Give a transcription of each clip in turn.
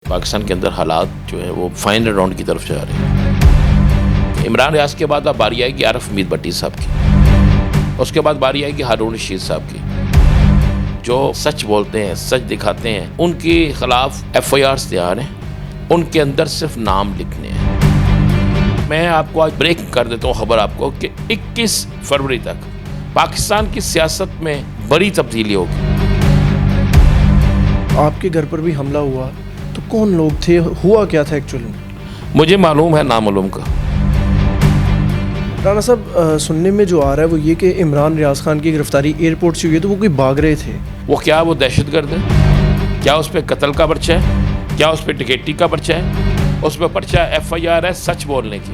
پاکستان کے اندر حالات جو ہیں وہ فائنل راؤنڈ کی طرف جا رہے ہیں۔ عمران ریاض کے بعد اب باری آئے گی عارف حمید بھٹی صاحب کی، اس کے بعد باری آئے گی ہارون رشید صاحب کی، جو سچ بولتے ہیں، سچ دکھاتے ہیں، ان کے خلاف ایف آئی آرز تیار ہیں، ان کے اندر صرف نام لکھنے ہیں۔ میں آپ کو آج بریک کر دیتا ہوں خبر آپ کو کہ 21 فروری تک پاکستان کی سیاست میں بڑی تبدیلی ہوگی۔ آپ کے گھر پر بھی حملہ ہوا تو کون لوگ تھے، ہوا کیا تھا ایکچولی؟ مجھے معلوم ہے نامعلوم کا۔ رانا صاحب، سننے میں جو آ رہا ہے وہ یہ کہ عمران ریاض خان کی گرفتاری ایئرپورٹ سے ہوئی ہے تو وہ کوئی بھاگ رہے تھے۔ وہ دہشت گرد ہے؟ کیا اس پہ قتل کا پرچہ ہے؟ کیا اس پہ ڈکیتی کا پرچہ ہے؟ اس پہ پرچہ ایف آئی آر ہے سچ بولنے کی۔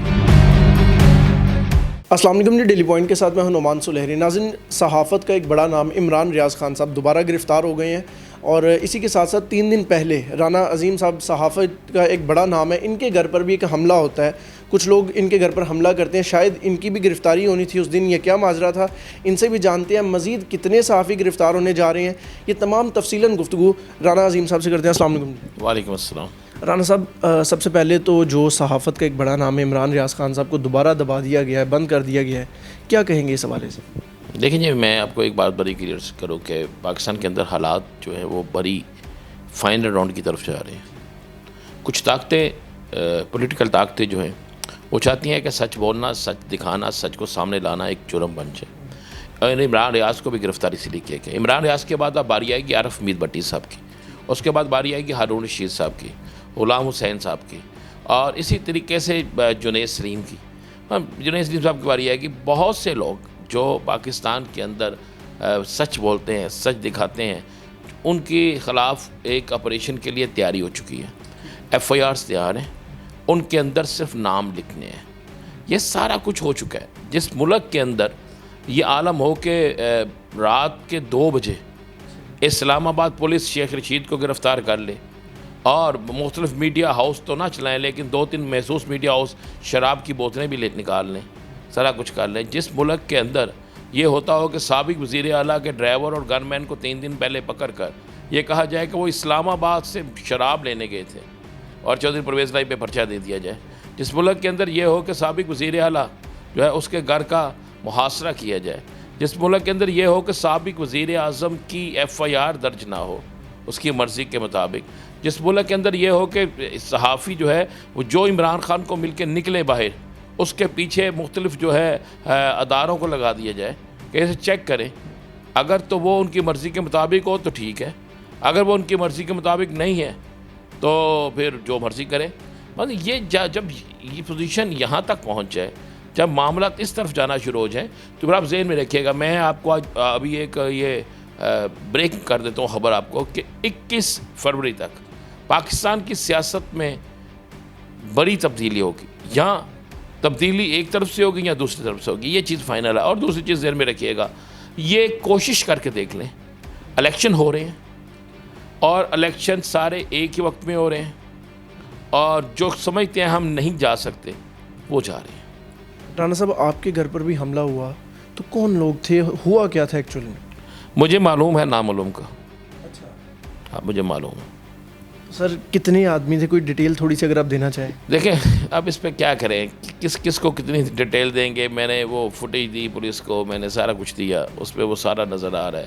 السلام علیکم جی، ڈیلی پوائنٹ کے ساتھ میں ہوں نعمان سلیحری۔ ناظرین، صحافت کا ایک بڑا نام عمران ریاض خان صاحب دوبارہ گرفتار ہو گئے ہیں، اور اسی کے ساتھ ساتھ 3 دن پہلے رانا عظیم صاحب صحافت کا ایک بڑا نام ہے، ان کے گھر پر بھی ایک حملہ ہوتا ہے، کچھ لوگ ان کے گھر پر حملہ کرتے ہیں، شاید ان کی بھی گرفتاری ہونی تھی اس دن، یہ کیا ماجرا تھا، ان سے بھی جانتے ہیں مزید کتنے صحافی گرفتار ہونے جا رہے ہیں، یہ تمام تفصیلاً گفتگو رانا عظیم صاحب سے کرتے ہیں۔ السلام علیکم۔ وعلیکم السلام۔ رانا صاحب، سب سے پہلے تو جو صحافت کا ایک بڑا نام ہے عمران ریاض خان صاحب کو دوبارہ دبا دیا گیا ہے، بند کر دیا گیا ہے، کیا کہیں گے اس حوالے سے؟ دیکھیں جی، میں آپ کو ایک بات بڑی کلیئر کروں کہ پاکستان کے اندر حالات جو ہیں وہ بڑی فائنل راؤنڈ کی طرف جا رہے ہیں۔ کچھ طاقتیں، پولیٹیکل طاقتیں جو ہیں وہ چاہتی ہیں کہ سچ بولنا، سچ دکھانا، سچ کو سامنے لانا ایک جرم بن جائے، اور عمران ریاض کو بھی گرفتاری سے لے کیا گیا۔ عمران ریاض کے بعد اب باری آئے گی عارف حمید بھٹی صاحب کی، اس کے بعد باری آئے گی ہارون رشید صاحب کی، غلام حسین صاحب کی، اور اسی طریقے سے جنید سلیم کی۔ جنید سلیم صاحب کی باری آئے گی۔ بہت سے لوگ جو پاکستان کے اندر سچ بولتے ہیں، سچ دکھاتے ہیں، ان کے خلاف ایک آپریشن کے لیے تیاری ہو چکی ہے، ایف آئی آرز تیار ہیں، ان کے اندر صرف نام لکھنے ہیں۔ یہ سارا کچھ ہو چکا ہے۔ جس ملک کے اندر یہ عالم ہو کہ رات کے 2 بجے اسلام آباد پولیس شیخ رشید کو گرفتار کر لے، اور مختلف میڈیا ہاؤس تو نہ چلائیں لیکن 2-3 محسوس میڈیا ہاؤس شراب کی بوتلیں بھی نکال لیں، سارا کچھ کر لیں۔ جس ملک کے اندر یہ ہوتا ہو کہ سابق وزیر اعلیٰ کے ڈرائیور اور گن مین کو 3 دن پہلے پکڑ کر یہ کہا جائے کہ وہ اسلام آباد سے شراب لینے گئے تھے اور چودھری پرویز لائی پہ پرچہ دے دیا جائے۔ جس ملک کے اندر یہ ہو کہ سابق وزیر اعلیٰ جو ہے اس کے گھر کا محاصرہ کیا جائے۔ جس ملک کے اندر یہ ہو کہ سابق وزیر اعظم کی ایف آئی آر درج نہ ہو اس کی مرضی کے مطابق۔ جس ملک کے اندر یہ ہو کہ صحافی جو ہے وہ جو عمران خان کو مل کے نکلے باہر، اس کے پیچھے مختلف جو ہے اداروں کو لگا دیا جائے کہ اسے چیک کریں، اگر تو وہ ان کی مرضی کے مطابق ہو تو ٹھیک ہے، اگر وہ ان کی مرضی کے مطابق نہیں ہے تو پھر جو مرضی کرے۔ مطلب یہ جب یہ پوزیشن یہاں تک پہنچ جائے، جب معاملات اس طرف جانا شروع ہو جائیں، تو پھر آپ ذہن میں رکھیے گا، میں آپ کو آج ابھی ایک یہ بریک کر دیتا ہوں خبر آپ کو کہ 21 فروری تک پاکستان کی سیاست میں بڑی تبدیلی ہوگی۔ یہاں تبدیلی ایک طرف سے ہوگی یا دوسری طرف سے ہوگی، یہ چیز فائنل ہے۔ اور دوسری چیز ذہن میں رکھیے گا، یہ کوشش کر کے دیکھ لیں، الیکشن ہو رہے ہیں اور الیکشن سارے ایک ہی وقت میں ہو رہے ہیں، اور جو سمجھتے ہیں ہم نہیں جا سکتے وہ جا رہے ہیں۔ رانا صاحب، آپ کے گھر پر بھی حملہ ہوا تو کون لوگ تھے، ہوا کیا تھا ایکچولی؟ مجھے معلوم ہے نامعلوم کا۔ اچھا، ہاں مجھے معلوم ہے۔ سر کتنے آدمی تھے، کوئی ڈیٹیل تھوڑی سی اگر آپ دینا چاہیں؟ دیکھیں اب اس پہ کیا کریں، کس کو کتنی ڈیٹیل دیں گے۔ میں نے وہ فوٹیج دی پولیس کو، میں نے سارا کچھ دیا، اس پہ وہ سارا نظر آ رہا ہے۔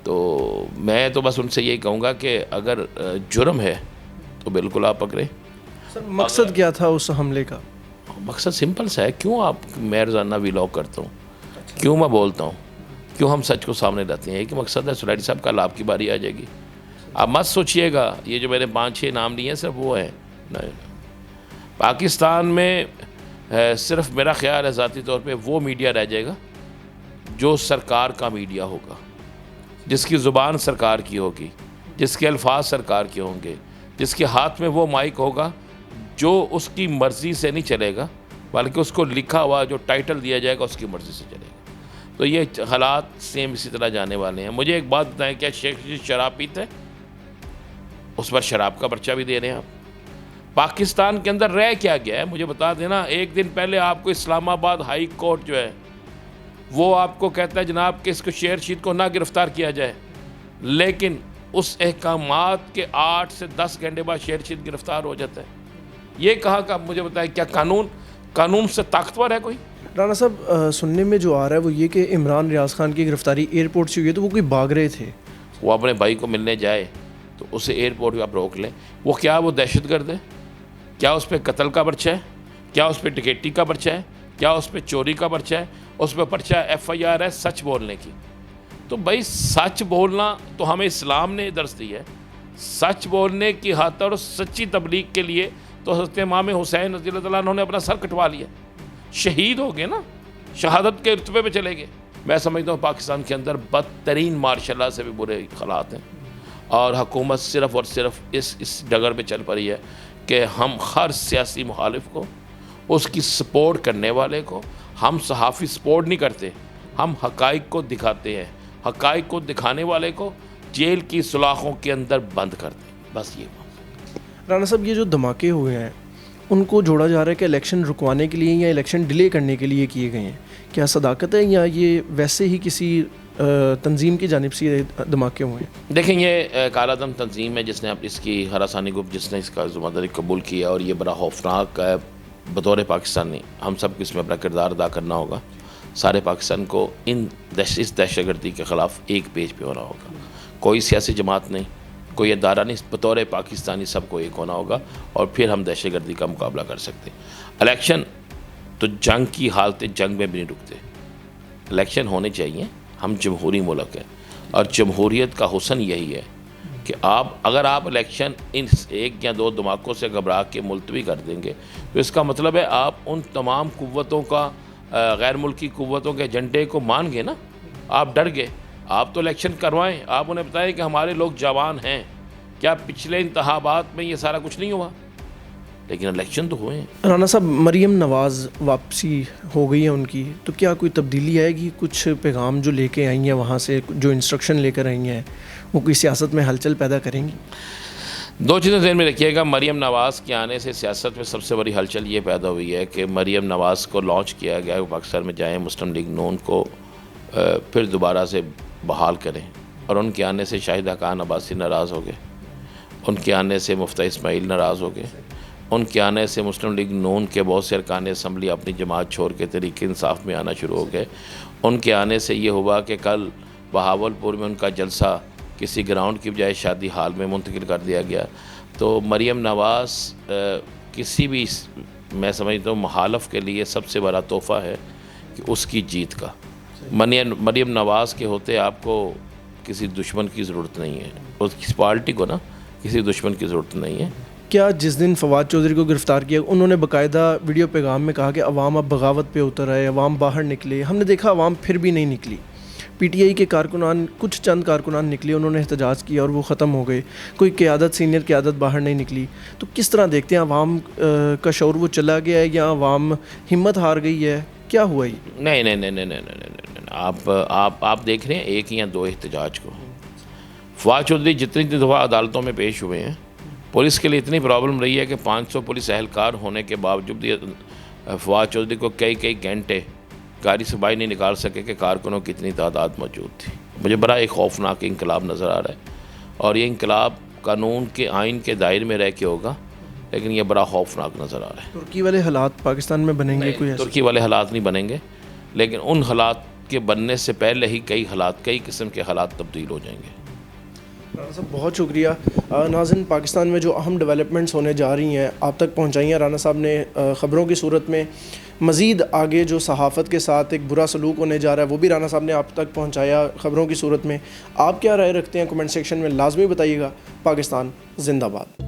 تو میں تو بس ان سے یہی کہوں گا کہ اگر جرم ہے تو بالکل آپ پکڑیں۔ سر مقصد کیا تھا اس حملے کا؟ مقصد سمپل سا ہے، کیوں میں روزانہ ویلاگ کرتا ہوں، کیوں میں بولتا ہوں، کیوں ہم سچ کو سامنے لاتے ہیں، ایک مقصد ہے۔ سلیحری صاحب کل آپ کی باری آ جائے گی، آپ مت سوچئے گا یہ جو میں نے 5-6 نام لیے ہیں صرف وہ ہیں، نہیں۔ پاکستان میں صرف میرا خیال ہے ذاتی طور پہ وہ میڈیا رہ جائے گا جو سرکار کا میڈیا ہوگا، جس کی زبان سرکار کی ہوگی، جس کے الفاظ سرکار کے ہوں گے، جس کے ہاتھ میں وہ مائک ہوگا جو اس کی مرضی سے نہیں چلے گا بلکہ اس کو لکھا ہوا جو ٹائٹل دیا جائے گا اس کی مرضی سے چلے گا۔ تو یہ حالات سیم اسی طرح جانے والے ہیں۔ مجھے ایک بات بتائیں، کیا شیخ رشید شراب پیتے ہیں؟ اس پر شراب کا پرچہ بھی دے رہے ہیں آپ۔ پاکستان کے اندر رہ کیا گیا ہے مجھے بتا دینا۔ ایک دن پہلے آپ کو اسلام آباد ہائی کورٹ جو ہے وہ آپ کو کہتا ہے جناب کہ اس کو شیخ رشید کو نہ گرفتار کیا جائے، لیکن اس احکامات کے 8 سے 10 گھنٹے بعد شیر شید گرفتار ہو جاتا ہے. یہ کہا کہ مجھے بتائیں کیا قانون سے طاقتور ہے کوئی؟ رانا صاحب سننے میں جو آ رہا ہے وہ یہ کہ عمران ریاض خان کی گرفتاری ایئرپورٹ سے ہوئی ہے تو وہ کوئی بھاگ رہے تھے. وہ اپنے بھائی کو ملنے جائے تو اسے ایئرپورٹ پہ آپ روک لیں. وہ دہشت گرد ہے؟ کیا اس پہ قتل کا پرچہ ہے؟ کیا اس پہ ڈکیتی کا پرچہ ہے؟ کیا اس پہ چوری کا پرچہ ہے؟ اس پہ پرچہ FIR ہے سچ بولنے کی. تو بھائی سچ بولنا تو ہمیں اسلام نے درس دی ہے. سچ بولنے کی خاطر اور سچی تبلیغ کے لیے تو حضرت امام حسین رضی اللہ تعالیٰ عنہ نے اپنا سر کٹوا لیا. شہید ہو گئے نا, شہادت کے رتبے پہ چلے گئے. میں سمجھتا ہوں پاکستان کے اندر بدترین مارشاء اللہ سے بھی برے حالات ہیں, اور حکومت صرف اور صرف اس ڈگر پہ چل پڑی ہے کہ ہم ہر سیاسی مخالف کو, اس کی سپورٹ کرنے والے کو, ہم صحافی سپورٹ نہیں کرتے, ہم حقائق کو دکھاتے ہیں. حقائق کو دکھانے والے کو جیل کی سلاخوں کے اندر بند کرتے ہیں. بس یہ بات. رانا صاحب یہ جو دھماکے ہوئے ہیں ان کو جوڑا جا رہا ہے کہ الیکشن رکوانے کے لیے یا الیکشن ڈیلے کرنے کے لیے کیے گئے ہیں. کیا صداقت ہے یا یہ ویسے ہی کسی تنظیم کی جانب سے یہ دھماکے ہوئے ہیں؟ دیکھیں یہ کالا دم تنظیم ہے جس نے اب اس کی ہراسانی گروپ جس نے اس کا ذمہ داری قبول کیا, اور یہ بڑا خوفناک ہے. بطور پاکستانی ہم سب کو اس میں اپنا کردار ادا کرنا ہوگا. سارے پاکستان کو اس دہشت گردی کے خلاف ایک پیج پہ ہونا ہوگا. کوئی سیاسی جماعت نہیں, کوئی ادارہ نہیں, بطور پاکستانی سب کو ایک ہونا ہوگا, اور پھر ہم دہشت گردی کا مقابلہ کر سکتے ہیں. الیکشن تو جنگ کی حالتیں جنگ میں بھی نہیں رکتے. الیکشن ہونے چاہیے. ہم جمہوری ملک ہیں, اور جمہوریت کا حسن یہی ہے کہ اگر آپ الیکشن ان ایک یا دو دھماکوں سے گھبرا کے ملتوی کر دیں گے تو اس کا مطلب ہے آپ ان تمام قوتوں کا, غیر ملکی قوتوں کے ایجنڈے کو مان گئے نا. آپ ڈر گئے. آپ تو الیکشن کروائیں, آپ انہیں بتائیں کہ ہمارے لوگ جوان ہیں. کیا پچھلے انتخابات میں یہ سارا کچھ نہیں ہوا؟ لیکن الیکشن تو ہوئے ہیں. رانا صاحب مریم نواز واپسی ہو گئی ہے ان کی, تو کیا کوئی تبدیلی آئے گی؟ کچھ پیغام جو لے کے آئی ہیں وہاں سے, جو انسٹرکشن لے کر آئی ہیں, وہ کوئی سیاست میں ہلچل پیدا کریں گی؟ دو چیزیں ذہن میں رکھیے گا. مریم نواز کے آنے سے سیاست میں سب سے بڑی ہلچل یہ پیدا ہوئی ہے کہ مریم نواز کو لانچ کیا گیا, وہ پاکستان میں جائیں, مسلم لیگ نون کو پھر دوبارہ سے بحال کریں, اور ان کے آنے سے شاہدہ خان عباسی ناراض ہو گئے, ان کے آنے سے مفتیٰ اسماعیل ناراض ہو گئے, ان کے آنے سے مسلم لیگ نون کے بہت سے ارکان اسمبلی اپنی جماعت چھوڑ کے تحریک انصاف میں آنا شروع ہو گئے. ان کے آنے سے یہ ہوا کہ کل بہاولپور میں ان کا جلسہ کسی گراؤنڈ کی بجائے شادی ہال میں منتقل کر دیا گیا. تو مریم نواز کسی بھی, میں سمجھتا ہوں مخالف کے لیے سب سے بڑا تحفہ ہے کہ اس کی جیت کا. مریم نواز کے ہوتے آپ کو کسی دشمن کی ضرورت نہیں ہے, اس پارٹی کو نا کسی دشمن کی ضرورت نہیں ہے. کیا جس دن فواد چودھری کو گرفتار کیا انہوں نے باقاعدہ ویڈیو پیغام میں کہا کہ عوام اب بغاوت پہ اتر آئے, عوام باہر نکلے. ہم نے دیکھا عوام پھر بھی نہیں نکلی. PTI کے کارکنان, کچھ چند کارکنان نکلے, انہوں نے احتجاج کیا اور وہ ختم ہو گئے. کوئی قیادت, سینئر قیادت باہر نہیں نکلی. تو کس طرح دیکھتے ہیں, عوام کا شعور وہ چلا گیا ہے یا عوام ہمت ہار گئی ہے؟ کیا ہوا یہ؟ نہیں, آپ دیکھ رہے ہیں ایک یا دو احتجاج کو. فواد چودھری جتنی دفعہ عدالتوں میں پیش ہوئے ہیں, پولیس کے لیے اتنی پرابلم رہی ہے کہ 500 پولیس اہلکار ہونے کے باوجود فواد چودھری کو کئی گھنٹے گاڑی سے باہر نہیں نکال سکے کہ کارکنوں کی اتنی تعداد موجود تھی. مجھے بڑا ایک خوفناک انقلاب نظر آ رہا ہے, اور یہ انقلاب قانون کے آئین کے دائرے میں رہ کے ہوگا, لیکن یہ بڑا خوفناک نظر آ رہا ہے. ترکی والے حالات پاکستان میں بنیں گے؟ کوئی ترکی والے حالات نہیں بنیں گے, لیکن ان حالات کے بننے سے پہلے ہی کئی قسم کے حالات تبدیل ہو جائیں گے. رانا صاحب بہت شکریہ. ناظرین, پاکستان میں جو اہم ڈیولپمنٹس ہونے جا رہی ہیں آپ تک پہنچائی ہیں. رانا صاحب نے خبروں کی صورت میں مزید آگے جو صحافت کے ساتھ ایک برا سلوک ہونے جا رہا ہے وہ بھی رانا صاحب نے آپ تک پہنچایا خبروں کی صورت میں. آپ کیا رائے رکھتے ہیں کمنٹ سیکشن میں لازمی بتائیے گا. پاکستان زندہ باد.